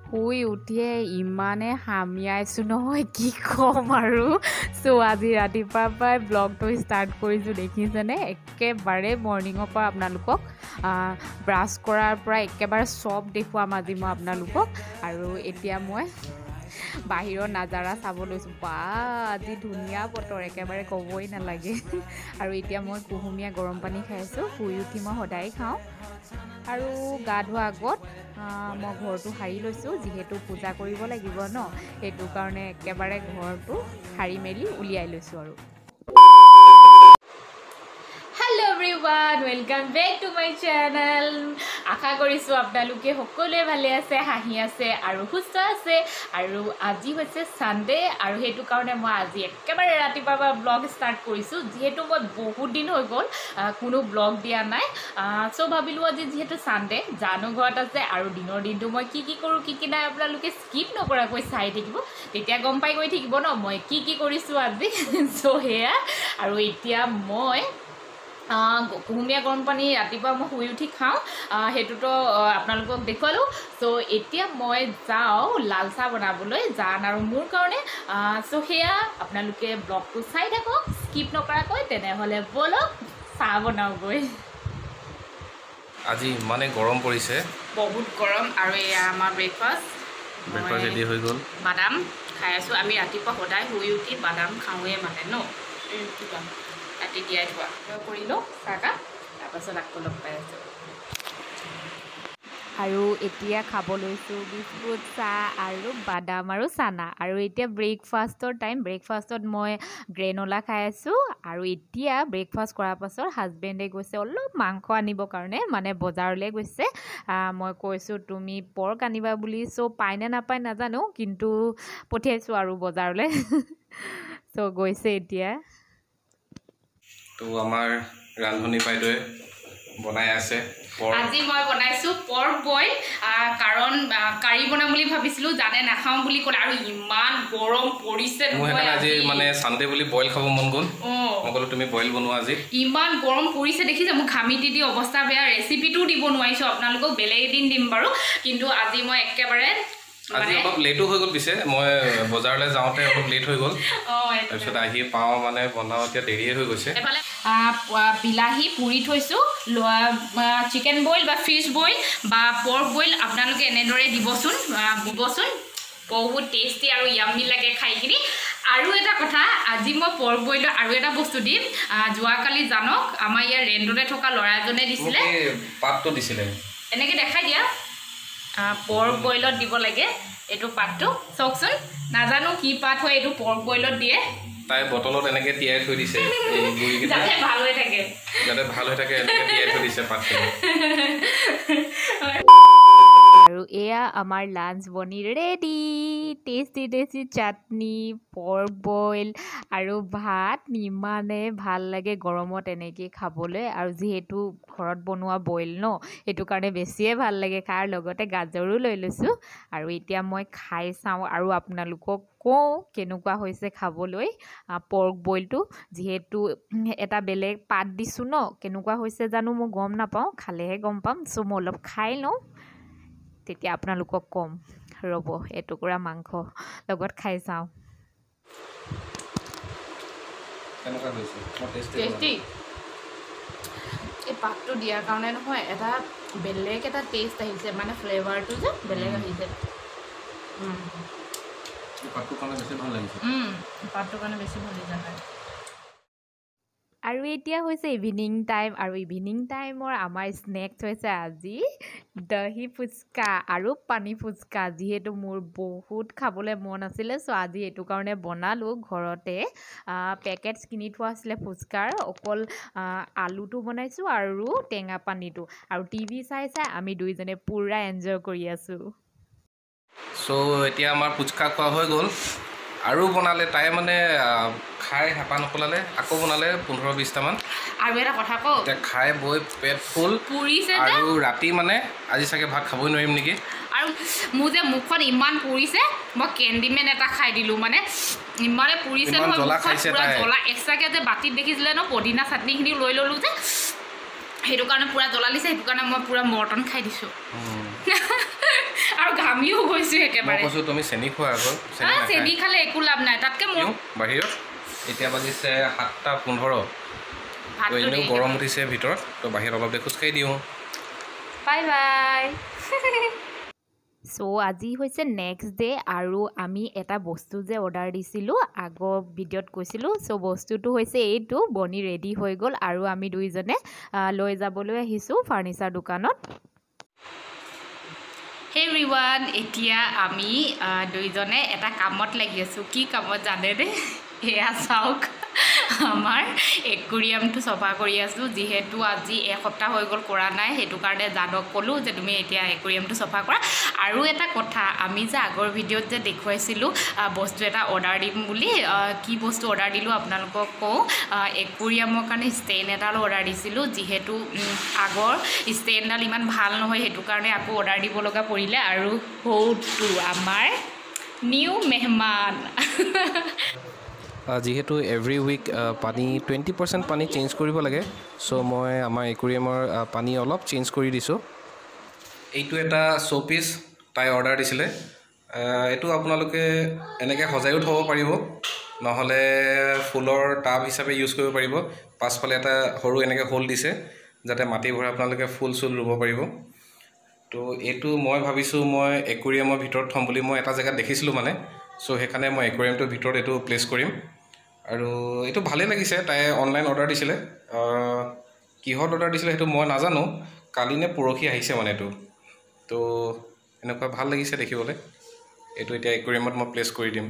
শুই উঠিয়ে ইমানে হামিয়াইছোঁ নহয় কি ক'ম আৰু চ' আজি ৰাতিপুৱাৰ পৰাই ব্লগটো ষ্টাৰ্ট কৰিছোঁ দেখিছেনে একেবাৰে মৰ্ণিঙৰ পৰা আপোনালোকক ব্ৰাছ কৰাৰ পৰা একেবাৰে চব দেখুৱাম আজি মই আপোনালোকক আৰু এতিয়া মই বাহিৰৰ নাজাৰা চাব লৈছোঁ বা আজি ধুনীয়া বতৰ একেবাৰে ক'বই নালাগে আৰু এতিয়া মই কুহুমীয়া গৰম পানী খাই আছোঁ শুই উঠি মই সদায় খাওঁ আৰু গা ধোৱাৰ আগত মই ঘৰটো সাৰি লৈছোঁ যিহেতু পূজা কৰিব লাগিব ন সেইটো কাৰণে একেবাৰে ঘৰটো সাৰি মেলি উলিয়াই লৈছোঁ আৰু hello' everyone welcome back to my channel আশা কৰিছোঁ আপোনালোকে সকলোৱে ভালে আছে হাঁহি আছে আৰু সুস্থ আছে আৰু আজি হৈছে ছানডে আৰু সেইটো কাৰণে মই আজি একেবাৰে ৰাতিপুৱাৰ পৰা ব্লগ ষ্টাৰ্ট কৰিছোঁ যিহেতু মই বহুত দিন হৈ গ'ল কোনো ব্লগ দিয়া নাই চ' ভাবিলোঁ আজি যিহেতু ছানডে জানো ঘৰত আছে আৰু দিনৰ দিনটো মই কি কৰোঁ কি নাই আপোনালোকে স্কিপ নকৰাকৈ চাই থাকিব তেতিয়া গম পাই গৈ থাকিব ন মই কি কৰিছোঁ আজি চ' সেয়া আৰু এতিয়া মই কুহুমীয়া গৰম পানী ৰাতিপুৱা মই শুই উঠি খাওঁ সেইটোতো আপোনালোকক দেখুৱালোঁ চ' এতিয়া মই যাওঁ লাল চাহ বনাবলৈ জান আৰু মোৰ কাৰণে চ' সেয়া আপোনালোকে ব্লগটো চাই থাকক স্কিপ নকৰাকৈ তেনেহ'লে ব'লক চাহ বনাওঁগৈ আজি ইমানে গৰম পৰিছে বহুত গৰম আৰু এয়া আমাৰ ব্ৰেকফাষ্ট ৰেডি হৈ গ'ল বাদাম খাই আছোঁ আমি ৰাতিপুৱা সদায় শুই উঠি বাদাম খাওঁৱেই মানে ন ৰাতি তিয়াই থোৱা কৰিলোঁ চাহকাপ তাৰপাছত আকৌ লগ পাই আছোঁ আৰু এতিয়া খাব লৈছোঁ বিস্কুট চাহ আৰু বাদাম আৰু চানা আৰু এতিয়া ব্ৰেকফাষ্টৰ টাইম ব্ৰেকফাষ্টত মই গ্ৰেনলা খাই আছোঁ আৰু এতিয়া ব্ৰেকফাষ্ট কৰাৰ পাছত হাজবেণ্ডে গৈছে অলপ মাংস আনিবৰ কাৰণে মানে বজাৰলৈ গৈছে মই কৈছোঁ তুমি পৰ্ক আনিবা বুলি চ' পায় নে নাপায় নাজানো কিন্তু পঠিয়াইছোঁ আৰু বজাৰলৈ চ' গৈছে এতিয়া তো আমাৰ ৰান্ধনী বাইদেৱে বনাই আছে আজি মই বনাইছোঁ পৰ্ক বইল কাৰণ কাৰী বনাম বুলি ভাবিছিলোঁ জানে নাখাওঁ বুলি ক'লে আৰু ইমান গৰম পৰিছে নহয় আজি মানে ছানডে বুলি বইল খাব মন গ'ল মই ক'লো তুমি বইল বনোৱা আজি ইমান গৰম পৰিছে দেখিছে মোক ঘামি দি অৱস্থা বেয়া ৰেচিপিটোও দিব নোৱাৰিছোঁ আপোনালোকক বেলেগ এদিন দিম বাৰু কিন্তু আজি মই একেবাৰে আজি অলপ লেটো হৈ গ'ল পিছে মই বজাৰলৈ যাওঁতে অলপ লেট হৈ গ'ল তাৰপিছত আহি পাওঁ মানে বনাওঁ এতিয়া দেৰিয়ে হৈ গৈছে বিলাহী পুৰি থৈছোঁ চিকেন বইল বা ফিছ বইল বা পৰ্ক বইল আপোনালোকে এনেদৰে দিবচোন বহুত টেষ্টি আৰু য়াম্মি লাগে খাই কিনি আৰু এটা কথা আজি মই পৰ্ক বইলৰ আৰু এটা বস্তু দিম যোৱাকালি জানক আমাৰ ইয়াৰ ৰেণ্টতে থকা ল'ৰা এজনে দিছিলে পাতটো দিছিলে এনেকৈ দেখাই দিয়া পৰ্ক বইলত দিব লাগে এইটো পাতটো চাওকচোন নাজানো কি পাত হয় এইটো পৰ্ক বইলত দিয়ে তাই বটলত এনেকৈ তিয়াই থৈ দিছে যাতে ভাল হৈ থাকে এনেকৈ তিয়াই থৈ দিছে পাতখিনি আৰু এয়া আমাৰ লাঞ্চ বনি ৰেডি টেষ্টি চাটনি পৰ্ক বইল আৰু ভাত ইমানে ভাল লাগে গৰমত এনেকৈ খাবলৈ আৰু যিহেতু ঘৰত বনোৱা বইল ন সেইটো কাৰণে বেছিয়ে ভাল লাগে খাই লগতে গাজৰো লৈ লৈছোঁ আৰু এতিয়া মই খাই চাওঁ আৰু আপোনালোকক কওঁ কেনেকুৱা হৈছে খাবলৈ পৰ্ক বইলটো যিহেতু এটা বেলেগ পাত দিছোঁ ন কেনেকুৱা হৈছে জানো মই গম নাপাওঁ খালেহে গম পাম চ' মই অলপ খাই লওঁ তেতিয়া আপোনালোকক ক'ম ৰ'ব এটুকুৰা মাংস লগত খাই চাওঁ টেষ্টি এই পাতটো দিয়াৰ কাৰণে নহয় এটা বেলেগ এটা টেষ্ট আহিছে মানে ফ্লেভাৰটো যে বেলেগ আহিছে পাতটোৰ কাৰণে বেছি ভাল লাগিছে আৰু এতিয়া হৈছে ইভিনিং টাইম আৰু ইভিনিং টাইমৰ আমাৰ স্নেক্স হৈছে আজি দহি ফুচকা আৰু পানী ফুচকা যিহেতু মোৰ বহুত খাবলৈ মন আছিলে চ' আজি এইটো কাৰণে বনালোঁ ঘৰতে পেকেটছ কিনি থোৱা আছিলে ফুচকাৰ অকল আলুটো বনাইছোঁ আৰু টেঙা পানীটো আৰু টিভি চাই আমি দুইজনে পূৰা এনজয় কৰি আছোঁ চ' এতিয়া আমাৰ ফুচকা খোৱা হৈ গ'ল আৰু বনালে তাই মানে খাই হেঁপাহ নপলালে আকৌ বনালে 15-20টামান আৰু এটা কথা কওঁ এতিয়া খাই বৈ পেট ফুল পুৰিছে আৰু ৰাতি মানে আজি চাগে ভাত খাবই নোৱাৰিম নেকি আৰু মোৰ যে মুখখন ইমান পুৰিছে মই কেণ্ডিমেন এটা খাই দিলোঁ মানে ইমানে পুৰিছে নহয় জ্বলা খাইছে তাই জ্বলা এক্সট্ৰাকৈ যে বাতিত দেখিছিলে ন পদিনা চাটনিখিনি লৈ ল'লোঁ যে সেইটো কাৰণে পুৰা জ্বলা দিছে সেইটো কাৰণে মই পুৰা মৰ্টন খাই দিছোঁ আৰু ঘামিও গৈছো মই একেবাৰে কৈছোঁ তুমি চেনি খোৱা আকৌ চেনি খালে একো লাভ নাই তাতকে মোৰ বাহিৰত এতিয়া বাজিছে 7:15 তো এনেও গৰম উঠিছে ভিতৰত তো বাহিৰত অলপ দেৰি খোজকাঢ়ি দিওঁ বাই বাই চ' আজি হৈছে নেক্সট ডে আৰু আমি এটা বস্তু যে অৰ্ডাৰ দিছিলোঁ আগৰ ভিডিঅ'ত কৈছিলোঁ চ' বস্তুটো হৈছে এইটো বনি ৰেডি হৈ গ'ল আৰু আমি দুইজনে লৈ যাবলৈ আহিছোঁ ফাৰ্নিচাৰ দোকানত হে এভৰিৱান এতিয়া আমি দুইজনে এটা কামত লাগি আছোঁ কি কামত জানেনে এয়া চাওক আমাৰ একুৰিয়ামটো চফা কৰি আছোঁ যিহেতু আজি এসপ্তাহ হৈ গ'ল কৰা নাই সেইটো কাৰণে জানক ক'লোঁ যে তুমি এতিয়া একুৰিয়ামটো চফা কৰা আৰু এটা কথা আমি যে আগৰ ভিডিঅ'ত যে দেখুৱাইছিলোঁ বস্তু এটা অৰ্ডাৰ দিম বুলি কি বস্তু অৰ্ডাৰ দিলোঁ আপোনালোকক কওঁ একুৰিয়ামৰ কাৰণে ষ্টেণ্ড এডাল অৰ্ডাৰ দিছিলোঁ যিহেতু আগৰ ষ্টেণ্ডডাল ইমান ভাল নহয় সেইটো কাৰণে আকৌ অৰ্ডাৰ দিব লগা পৰিলে আৰু সৌটো আমাৰ নিউ মেহমান যিহেতু এভৰি উইক পানী 20% পানী চেঞ্জ কৰিব লাগে চ' মই আমাৰ একুৰিয়ামৰ পানী অলপ চেঞ্জ কৰি দিছোঁ এইটো এটা শ্ব'পিচ তাই অৰ্ডাৰ দিছিলে এইটো আপোনালোকে এনেকৈ সজায়ো থ'ব পাৰিব নহ'লে ফুলৰ টাব হিচাপে ইউজ কৰিব পাৰিব পাছফালে এটা সৰু এনেকৈ হোল দিছে যাতে মাটি ভৰাই আপোনালোকে ফুল চুল ৰুব পাৰিব তো এইটো মই ভাবিছোঁ মই একুৰিয়ামৰ ভিতৰত থ'ম বুলি মই এটা জেগাত দেখিছিলোঁ মানে চ' সেইকাৰণে মই একুৰিয়ামটোৰ ভিতৰত এইটো প্লেচ কৰিম আৰু এইটো ভালেই লাগিছে তাই অনলাইন অৰ্ডাৰ দিছিলে কিহত অৰ্ডাৰ দিছিলে সেইটো মই নাজানো কালি নে পৰহি আহিছে মানে এইটো তো এনেকুৱা ভাল লাগিছে দেখিবলৈ এইটো এতিয়া একুৰিয়ামত মই প্লেচ কৰি দিম